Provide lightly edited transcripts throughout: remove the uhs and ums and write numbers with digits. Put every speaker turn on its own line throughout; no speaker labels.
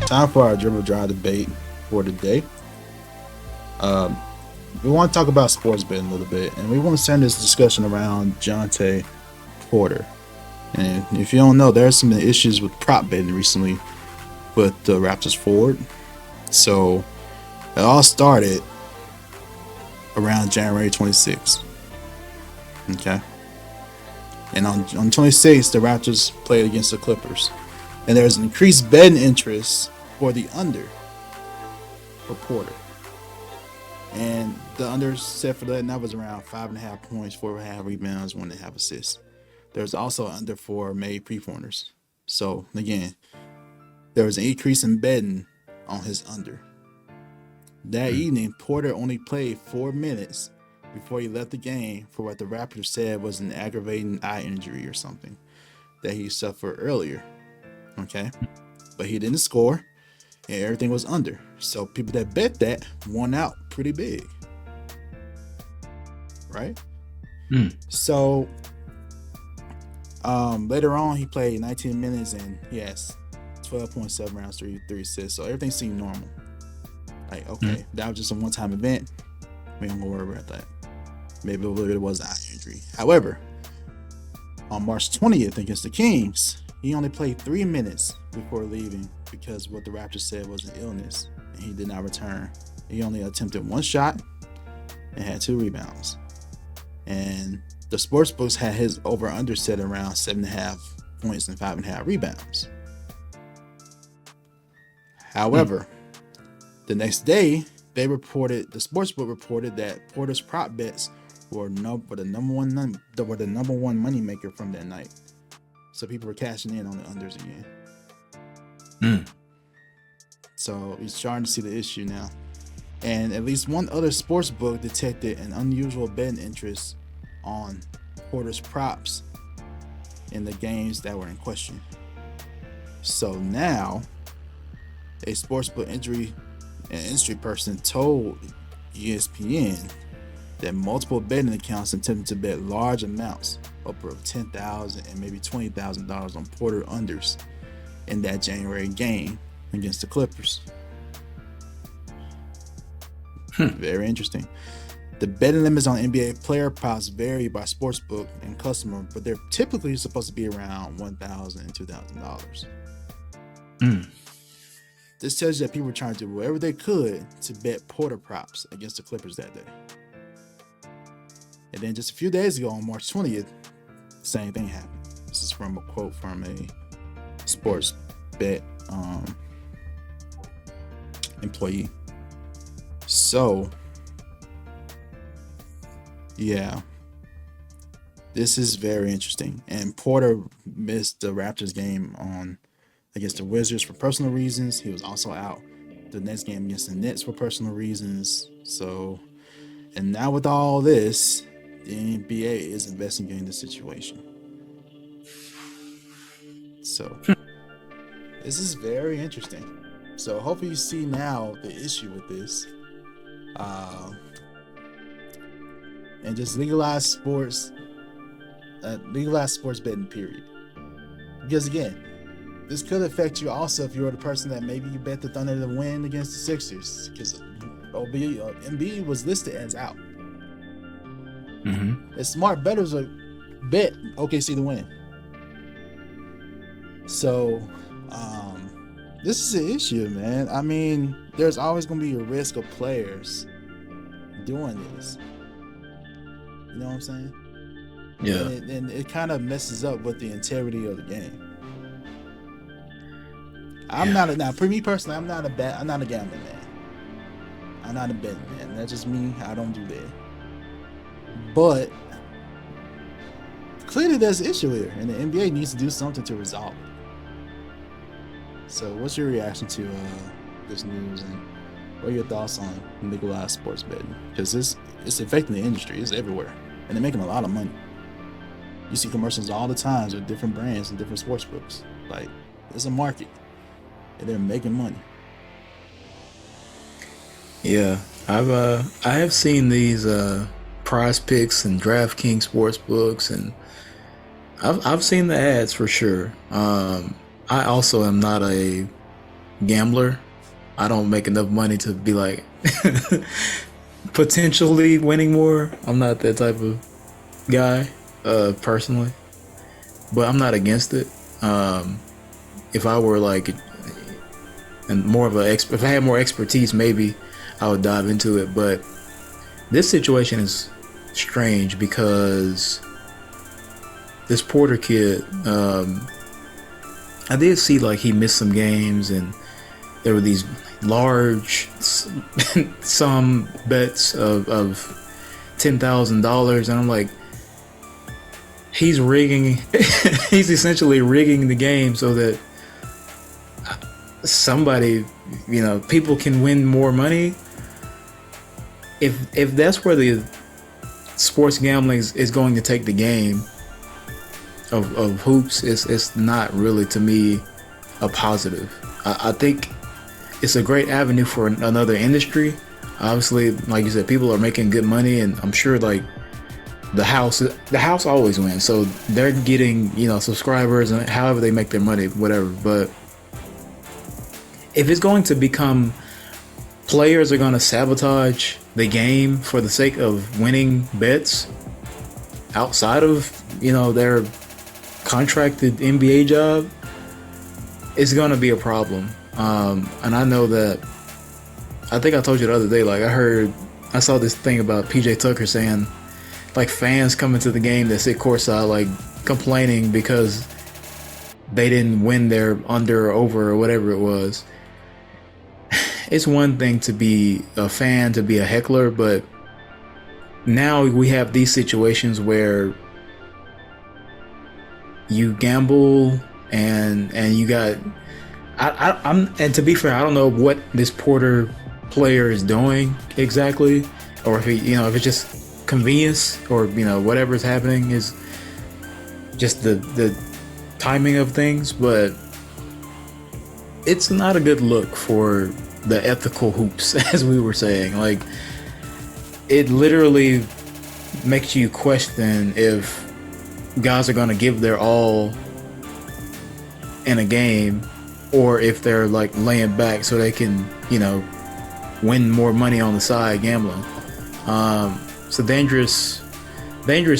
Time for our dribble drive debate for today. We want to talk about sports betting a little bit, and we want to send this discussion around Jontay Porter. And if you don't know, there's some issues with prop betting recently with the Raptors forward. So it all started around January 26th. Okay. And on 26th, the Raptors played against the Clippers. And there's an increased betting interest for the under for Porter. And the under set for that now was around 5.5 points, 4.5 rebounds, 1.5 assists. There's also under for made pre-pointers. So again, there was an increase in betting on his under. That evening, Porter only played 4 minutes before he left the game for what the Raptors said was an aggravating eye injury or something that he suffered earlier. Okay, but he didn't score, and everything was under. So people that bet that won out pretty big, right? So later on, he played 19 minutes and he has 12.7 rounds, 3 assists. So everything seemed normal. Like, okay, that was just a one-time event. We don't worry about that. Maybe it was an eye injury. However, on March 20th against the Kings, he only played 3 minutes before leaving because what the Raptors said was an illness, and he did not return. He only attempted 1 shot and had 2 rebounds. And the sportsbooks had his over-under set around 7.5 points and 5.5 rebounds. However, the next day, the sportsbook reported that Porter's prop bets were the number one moneymaker from that night. So people were cashing in on the unders again. So he's starting to see the issue now. And at least one other sports book detected an unusual betting interest on Porter's props in the games that were in question. So now, a sportsbook industry person told ESPN that multiple betting accounts attempted to bet large amounts, upward of $10,000 and maybe $20,000 on Porter unders in that January game against the Clippers. Very interesting. The betting limits on NBA player props vary by sportsbook and customer, but they're typically supposed to be around $1,000 and $2,000. This tells you that people were trying to do whatever they could to bet Porter props against the Clippers that day. And then just a few days ago on March 20th, same thing happened. This is from a quote from a sports bet employee. So, yeah, this is very interesting. And Porter missed the Raptors game against the Wizards for personal reasons. He was also out the next game against the Nets for personal reasons. So, and now with all this, the NBA is investigating the situation. So, this is very interesting. So, hopefully, you see now the issue with this. And just legalize sports betting, period. Because again, this could affect you also if you're the person that maybe you bet the Thunder to win against the Sixers, because Embiid was listed as out. It's smart bettors to bet OKC to win. So, this is an issue, man. I mean, there's always going to be a risk of players doing this. You know what I'm saying?
Yeah.
And it kind of messes up with the integrity of the game. For me personally, I'm not a gambling man. I'm not a betting man. That's just me. I don't do that. But clearly there's an issue here, and the NBA needs to do something to resolve it. So what's your reaction to this news, and what are your thoughts on legalized sports betting? Because it's affecting the industry. It's everywhere, and they're making a lot of money. You see commercials all the time with different brands and different sports books. Like, it's a market, and they're making money.
Yeah, I have seen these Prize Picks and DraftKings sports books, and I've seen the ads for sure. I also am not a gambler. I don't make enough money to be like potentially winning more. I'm not that type of guy, personally, but I'm not against it. If I were like, and more of if I had more expertise, maybe I would dive into it. But this situation is strange because this Porter kid, I did see like he missed some games, and there were these large sum bets of $10,000, and I'm like, he's rigging, he's essentially rigging the game so that somebody, people can win more money. If that's where the sports gambling is going to take the game of hoops, it's not really, to me, a positive. I think it's a great avenue for another industry. Obviously, like you said, people are making good money, and I'm sure like the house always wins, so they're getting subscribers and however they make their money, whatever. But if it's going to become, players are going to sabotage the game for the sake of winning bets outside of their contracted NBA job, it's going to be a problem. And I know that, I think I told you the other day, like I saw this thing about PJ Tucker saying like fans coming to the game that sit courtside like complaining because they didn't win their under or over or whatever it was. It's one thing to be a fan, to be a heckler, but now we have these situations where you gamble and you got, and to be fair, I don't know what this Porter player is doing exactly, or if he, if it's just convenience, or whatever's happening is just the timing of things. But it's not a good look for the ethical hoops, as we were saying. Like, it literally makes you question if guys are going to give their all in a game, or if they're like laying back so they can win more money on the side gambling. It's a dangerous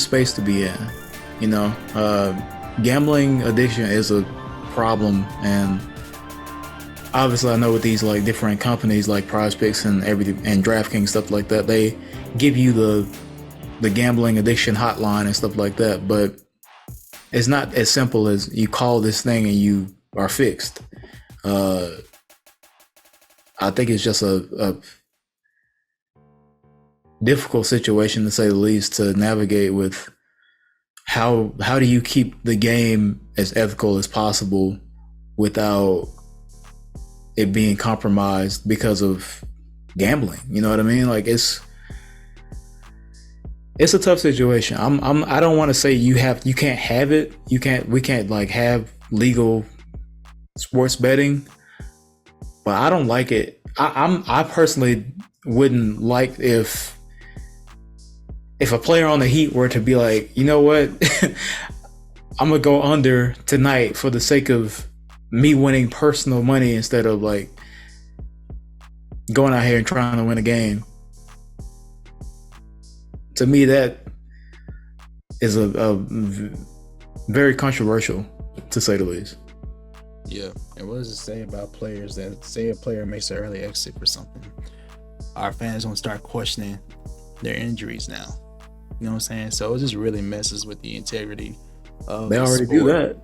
space to be in. Gambling addiction is a problem, and obviously I know with these like different companies like Prize Picks and everything and DraftKings, stuff like that, they give you the gambling addiction hotline and stuff like that, but it's not as simple as you call this thing and you are fixed. I think it's just a difficult situation, to say the least, to navigate with. How do you keep the game as ethical as possible without it being compromised because of gambling? You know what I mean? Like, it's a tough situation. I don't want to say you can't have it. We can't like have legal sports betting, but I don't like it. I personally wouldn't like if a player on the Heat were to be like, you know what, I'm gonna go under tonight for the sake of me winning personal money instead of like going out here and trying to win a game. To me, that is a very controversial, to say the least.
Yeah, and what does it say about players that say a player makes an early exit for something? Our fans gonna start questioning their injuries now. You know what I'm saying? So it just really messes with the integrity of
they
the
already
sport.
do that.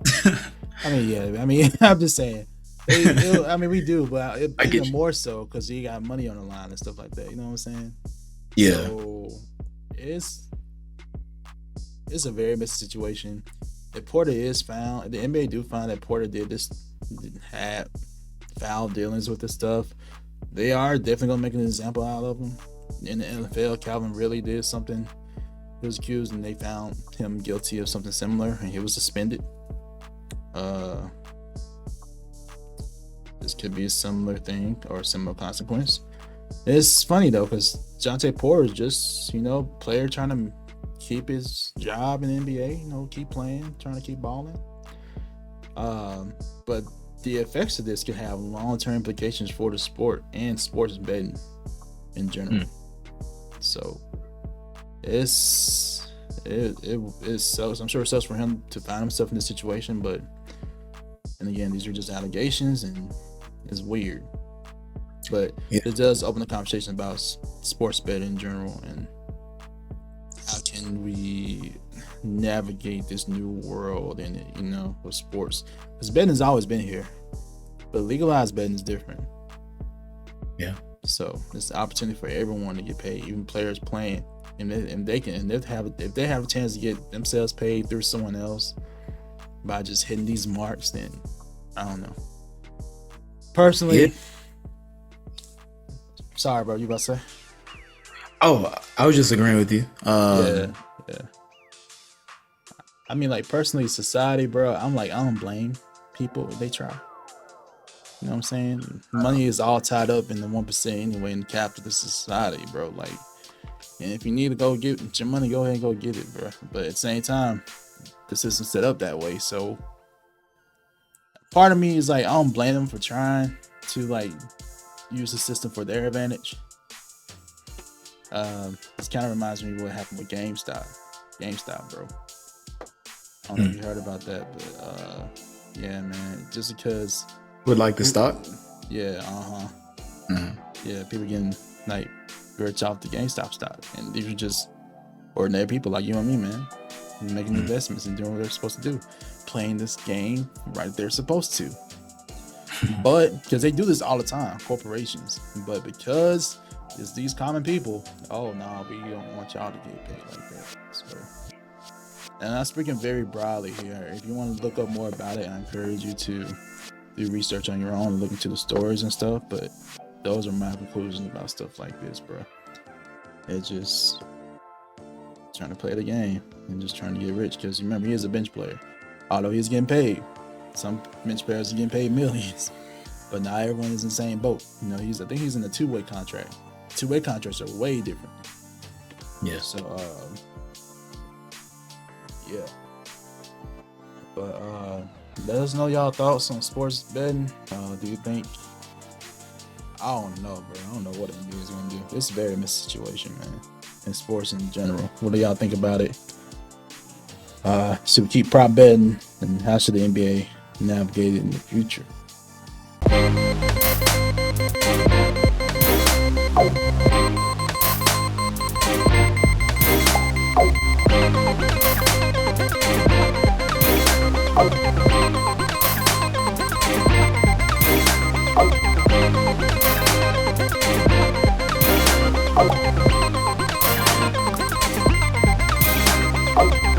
I'm just saying. We do, but even more so because you got money on the line and stuff like that. You know what I'm saying?
Yeah.
So it's a very messy situation. If Porter is found, the NBA do find that Porter had foul dealings with this stuff, they are definitely gonna make an example out of him. In the NFL, Calvin really did something. He was accused, and they found him guilty of something similar, and he was suspended. This could be a similar thing or a similar consequence. It's funny though, because Jontay Porter is just, player trying to keep his job in the NBA, keep playing, trying to keep balling. But the effects of this could have long-term implications for the sport and sports betting in general. So it sucks. I'm sure it sucks for him to find himself in this situation, but and again, these are just allegations and it's weird. But it does open the conversation about sports betting in general and how can we navigate this new world in it, you know, with sports. Because betting has always been here, but legalized betting is different.
Yeah.
So it's an opportunity for everyone to get paid, even players playing, and if they have a chance to get themselves paid through someone else by just hitting these marks, then I don't know. Personally, sorry, bro, you about to say?
Oh, I was just agreeing with you.
Yeah. I mean, like, personally, society, bro, I don't blame people if they try. You know what I'm saying? Money is all tied up in the 1% anyway in the capitalist society, bro. Like, and if you need to go get your money, go ahead and go get it, bro. But at the same time, the system's set up that way. So part of me is like, I don't blame them for trying to like use the system for their advantage. This kind of reminds me of what happened with GameStop, bro. I don't know if you heard about that, but yeah, man, just because
would like the stock.
Yeah, yeah, people getting like rich off the GameStop stock, and these are just ordinary people like you and me, man, making investments and doing what they're supposed to do, playing this game right they're supposed to. But because they do this all the time, corporations, but because it's these common people, oh no, we don't want y'all to get paid like that. So, and I'm speaking very broadly here. If you want to look up more about it, I encourage you to do research on your own and look into the stories and stuff. But those are my conclusions about stuff like this, bro. It's just trying to play the game and just trying to get rich. Because remember, he is a bench player. Although he's getting paid, some bench players are getting paid millions. But not everyone is in the same boat. You know, I think he's in a two-way contract. Two-way contracts are way different.
Yeah.
So, yeah. But let us know y'all thoughts on sports betting. Do you think? I don't know, bro. I don't know what the NBA is gonna do. It's a very messy situation, man. In sports in general. What do y'all think about it? Should we keep prop betting, and how should the NBA navigate it in the future?